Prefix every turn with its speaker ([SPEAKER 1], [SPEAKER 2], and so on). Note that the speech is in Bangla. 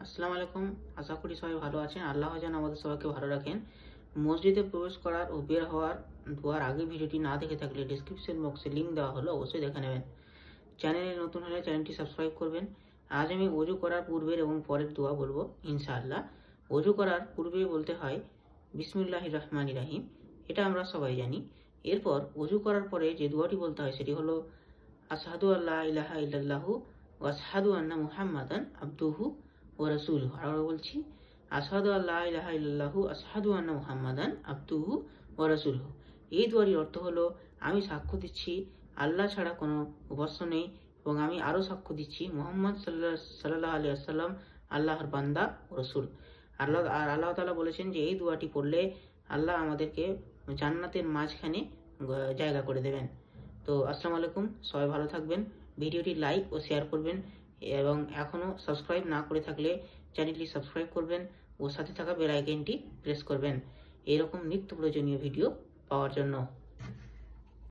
[SPEAKER 1] আসসালামু আলাইকুম। আশা করি সবাই ভালো আছেন। আল্লাহ যেন আমাদের সবাইকে ভালো রাখেন। মসজিদে প্রবেশ করার ও বের হওয়ার দুয়ার আগে ভিডিওটি না দেখে থাকলে ডেসক্রিপশন বক্সে লিঙ্ক দেওয়া হলো, অবশ্যই দেখে নেবেন। চ্যানেলে নতুন হলে চ্যানেলটি সাবস্ক্রাইব করবেন। আজ আমি ওযু করার পূর্বের এবং পরের দোয়া বলবো ইনশাআল্লাহ। ওযু করার পূর্বে বলতে হয় বিসমিল্লাহির রহমানির রহিম, এটা আমরা সবাই জানি। এরপর ওযু করার পরে যে দোয়াটি বলতে হয় সেটি হলো আশহাদু আল্লা ইলাহা ইল্লাল্লাহু ওয়া আশহাদু আন্না মুহাম্মাদান আবদুহু ওয়া রাসূলুহু। আরো বলছি, আশহাদু আল্লা ইলাহা ইল্লাল্লাহু আশহাদু আন্না মুহাম্মাদান আবদুহু ওয়া রাসূলুহু। এই দোয়াটির অর্থ হলো আমি সাক্ষ্য দিচ্ছি আল্লাহ ছাড়া কোনো উপাস্য নেই এবং আমি আরও সাক্ষ্য দিচ্ছি মুহাম্মদ সাল্লাল্লাহু আলাইহি ওয়াসাল্লাম আল্লাহর বান্দা ও রাসূল। আল্লাহ তাআলা বলেছেন যে এই দোয়াটি পড়লে আল্লাহ আমাদেরকে জান্নাতের মাঝখানে জায়গা করে দেবেন। তো আসসালামু আলাইকুম, সবাই ভালো থাকবেন। ভিডিওটি লাইক ও শেয়ার করবেন এবং এখনও সাবস্ক্রাইব না করে থাকলে চ্যানেলটি সাবস্ক্রাইব করবেন ও সাথে থাকা বেল আইকনটি প্রেস করবেন এরকম নিত্য প্রয়োজনীয় ভিডিও পাওয়ার জন্য।